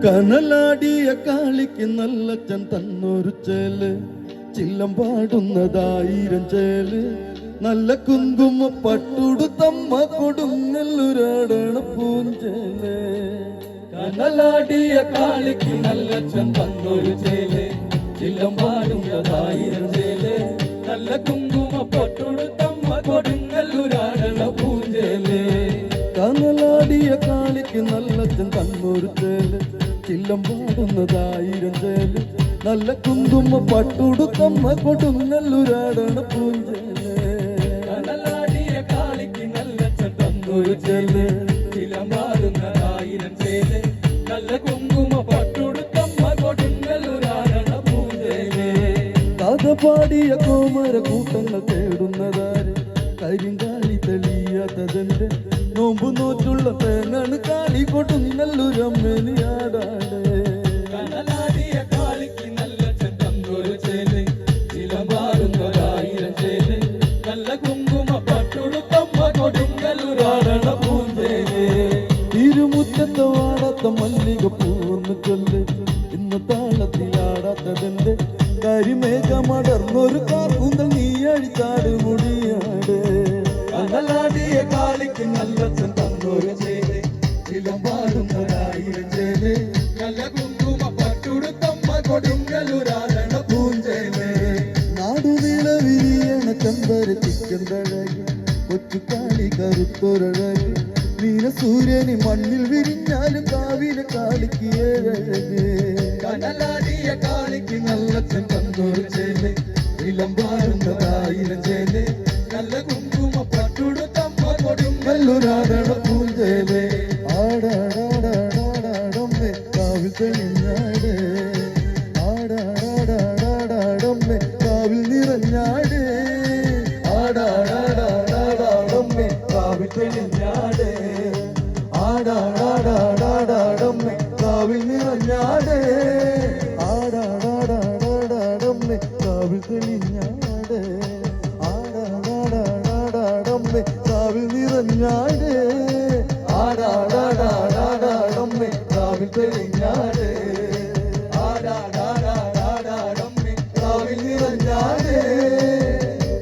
കനലാടിയ കാളിക്ക് നല്ലച്ചൻ തന്നൊരു ചേല്, ചില്ലം പാടുന്നതായിരം ചേല്, നല്ല കുങ്കുമ പട്ടുടുത്തമ്മ കൊടുങ്ങല്ലൂരാടണ പൂഞ്ചേല്. കനലാടിയ കാളിക്ക് നല്ലച്ചൻ തന്നൊരു ചേല്, ചില്ലം പാടുന്നതായിരം ചേല്, നല്ല കുങ്കുമ പട്ടുടുത്തമ്മ കൊടുങ്ങല്ലൂരാടണ പൂഞ്ചേല്. കനലാടിയ കാളിക്ക് നല്ലച്ചൻ തന്നൊരു ചേല്, ചില്ലം പാടുന്നതായിരം ചേല്, നല്ല കുങ്കുമ പട്ടുടുത്തമ്മ കൊടുങ്ങല്ലൂരാടണ പൂഞ്ചേല്. കനലാടിയ കാളിക്ക് നല്ലച്ചൻ തന്നൊരു ചേല്, ചില്ലം പാടുന്നതായിരം ചേല്, നല്ല കുങ്കുമ പട്ടുടുത്തമ്മ കൊടുങ്ങല്ലൂരാടണ പൂഞ്ചേല്. കഥ പാടിയ കോമര കൂട്ടങ്ങൾ തേടുന്നതാര്, കരിങ്കാലി തെളിയാത്തതെന്റെ നോമ്പു നോറ്റുള്ള തേങ്ങാണ് കാളി കൊടുങ്ങല്ലൂരമ്മേനിയാടാട്. കനലാടിയ കാളിക്ക് നല്ലച്ചൻ തന്നൊരു ചേല്, ചില്ലം പാടുന്നതായിരം ചേല്, നല്ല കുങ്കുമ പട്ടുടുത്തമ്മ കൊടുങ്ങല്ലൂരാടണ പൂഞ്ചേല്. ഇരുമുറ്റത്തെ വാടാത്ത മല്ലിക പൂവെന്ന് ചൊല്ല്, ഇന്ന് താളത്തിലാടാത്തതെന്റെ കരിമേഘമടർന്നൊരു കാർക്കൂന്തൽ നീ അഴിച്ചാട് മുടിയാട്. കനലാടിയ കാളിക്ക് നല്ലച്ചൻ തന്നൊരു ചേല്, ചില്ലം പാടുന്നതായിരം ചേല്, നല്ല കുങ്കുമ പട്ടുടുത്തമ്മ കൊടുങ്ങല്ലൂരാടണ പൂഞ്ചേല്. നാടുനീള വിരിയണ ചെമ്പരത്തിക്കന്തഴകി, കൊച്ചുകാളി കറുത്തൊരഴകി, നീല സൂര്യന് മണ്ണിൽ വിരിഞ്ഞാലും കാവിലെ കാളിക്ക് ഏഴഴക്. കനലാടിയ കാളിക്ക് നല്ലച്ചൻ തന്നൊരു ചേല്, ചില്ലം പാടുന്നതായിരം ചേല്, നല്ല കുങ്കുമ പട്ടുടുത്തമ്മ കൊടുങ്ങല്ലൂരാടണ പൂഞ്ചേല്. ആടാടാടാടാടാടമ്മേ കാവിൽ തെളിഞ്ഞാട്, ആടാടാടാടാടാടമ്മേ കാവിൽ നിറഞ്ഞാട്, ആടാടാടാടാടാടമ്മേ കാവിൽ തെളിഞ്ഞാട്, ആടാടാടാടാടാടമ്മേ കാവിൽ നിറഞ്ഞാട്, ആടാടാടാടാടാടമ്മേ കാവിൽ തെളിഞ്ഞാട്, ആടാടാടാടാടമ്മേ കാവിൽ നിറഞ്ഞാട്, ആടാടാടാടാടമ്മേ കാവിൽ തെളിഞ്ഞാട്, ആടാടാടാടാടമ്മേ കാവിൽ നിറഞ്ഞാട്.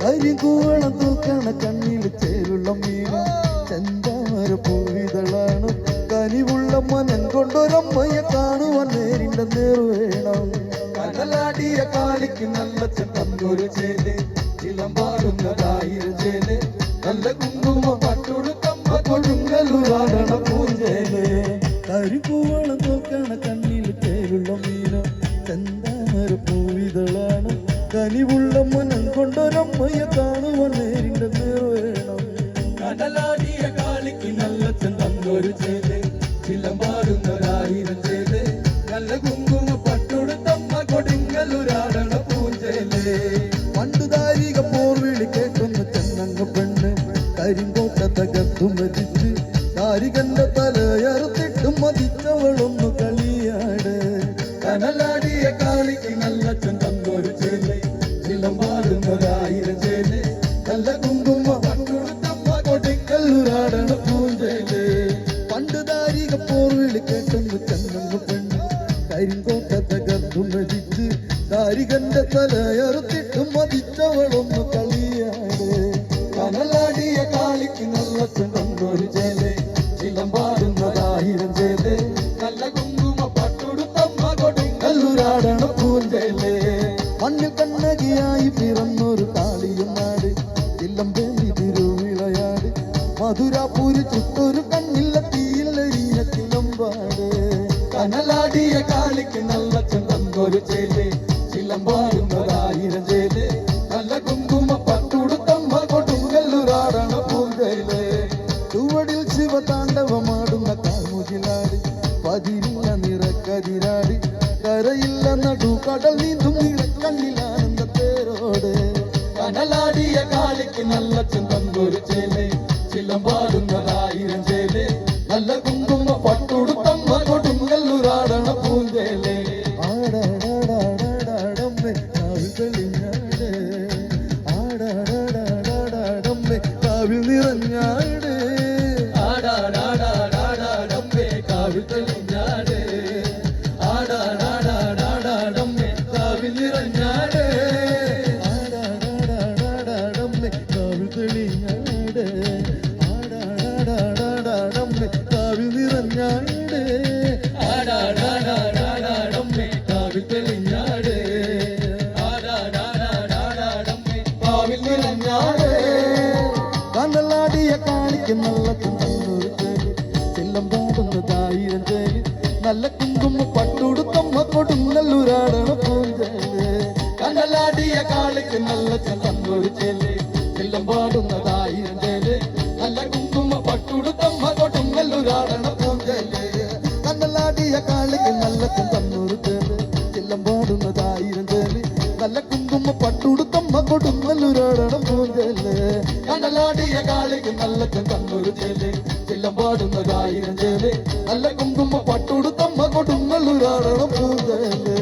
കരികൂവളം തൂക്കണ കണ്ണിൽ ചേലുള്ള മീനും ചെന്താമര പൂവിതളാണ്, കനിവുള്ള മനം കൊണ്ടൊരമ്മയെ കാണുവാൻ നേരിന്റെ നേർവേണം. കനലാടിയ കാളിക്ക് നല്ലച്ചൻ തന്നൊരു ചേല്, ചില്ലം പാടുന്നതായിരം ചേല്, നല്ല കുങ്കുമ പട്ടുടുത്തമ്മ കൊടുങ്ങല്ലൂരാടണ പൂഞ്ചേല്. കരികൂവളം തൂക്കണ കണ്ണിൽ ചേലുള്ള മീനും ചെന്താമര പൂവിതളാണ്, കനിവുള്ള മനം കൊണ്ടൊരമ്മയെ കാണുവാൻ നേരിന്റെ നേർവേണം. കനലാടിയ കാളിക്ക് നല്ലച്ചൻ തന്നൊരു ചേല്, ചില്ലം പാടുന്നതായിരം ചേല്, നല്ല കുങ്കുമ പട്ടുടുത്തമ്മ കൊടുങ്ങല്ലൂരാടണ പൂഞ്ചേല്. പണ്ടുതാരിക പോർവിളി കേൾക്കുന്ന ചെന്നങ്ങ പെണ്ണ്, കരിങ്കോട്ട തകർത്തു മതിച്ച് താരികന്റെ തലയറുത്തിട്ടും മതിച്ചവളൊന്നു കളിയാട്. കനലാടിയ കാളിക്ക് നല്ലച്ചൻ തന്നൊരു ചേല്, ചില്ലം പാടുന്നതായിരം ചേല്, നല്ല കുങ്കുമ പട്ടുടുത്തമ്മ കൊടുങ്ങല്ലൂരാടണ പൂഞ്ചേല്. പണ്ടുതാരിക പോർവിളി കേൾക്കുന്ന ചെന്നങ്ങ പെണ്ണ്, കരിങ്കോട്ട തകർത്തു മതിച്ച് താരികന്റെ തലയറുത്തിട്ടും മതിച്ചവളൊന്നു കളിയാട്. കനലാടിയ കാളിക്ക് നല്ലച്ചൻ തന്നൊരു ചേല്, ചില്ലം പാടുന്നതായിരം ചേല്, നല്ല കുങ്കുമ പട്ടുടുത്തമ്മ കൊടുങ്ങല്ലൂരാടണ പൂഞ്ചേല്. മണ്ണിൽ കണ്ണകിയായി പിറന്നൊരു കാളിയും നാട്, ചില്ലം പേന്തി തിരുവിളയാട്, മധുരാപൂരി ചുട്ടൊരു കണ്ണില്ല തീയിലെറിയ ചിലമ്പാട്. കനലാടിയ കാളിക്ക് നല്ലച്ചൻ തന്നൊരു ചേല്, ചില്ലം പാടുന്നതായിരം ചേല്, നല്ല കുങ്കുമ പട്ടുടുത്തമ്മ കൊടുങ്ങല്ലൂരാടണ പൂഞ്ചേല്. ചുവടിൽ ശിവതാണ്ഡവമാടുന്ന കാമുകിലാട്, പതിരില്ല നിറക്കതിരാട്, കരയില്ല നടു കടൽ നീന്തും നിറക്കണ്ണിലാനന്ദ തേരോട്. കനലാടിയ കാളിക്ക് നല്ലച്ചൻ തന്നൊരു ചേല്, ചില്ലം പാടുന്നതായിരം ചേല്, നല്ല കുങ്കുമ പട്ടുടുത്തമ്മ കൊടുങ്ങല്ലൂരാടണ പൂഞ്ചേല്. ആടാടാടാടാടമ്മേ കാവിൽ തെളിഞ്ഞാട്, ആടാടാടാടാടമ്മേ കാവിൽ നിറഞ്ഞാട്, ആടാടാടാടാടമ്മേ കാവിൽ തെളിഞ്ഞാട്, പാടുന്നതായിരം ചേല് നല്ല കുങ്കുമ പട്ടുടുത്തമ്മ കൊടുങ്ങല്ലൂരാടണ പൂഞ്ചേല് കനലാടിയ കാളിക്ക് നല്ല ചെന്തന്നൂര് ചേല് ചില്ലം പാടുന്നതായിരം ചേല് നല്ല കുങ്കുമ പട്ടുടുത്തമ്മ കൊടുങ്ങല്ലൂരാടണ പൂഞ്ചേല് കണ്ണലാടിയ കാളിക്ക് നല്ല ചെന്തന്നൂര് ചേല് ചില്ലം പാടുന്നതായിരം ചേല് നല്ല കുങ്കുമ പട്ടുടുത്തമ്മ കൊടുങ്ങല്ലൂരാടണ പൂഞ്ചേല് കനലാടിയ കാളിക്ക് നല്ല ചെന്തന്നൂര് ചേല് ചില്ലം പാടുന്നതായിരം ചേല് നല്ല കുങ്കുമ പട്ടുടുത്തമ്മ കൊടുങ്ങല്ലൂരാടണ പൂഞ്ചേല്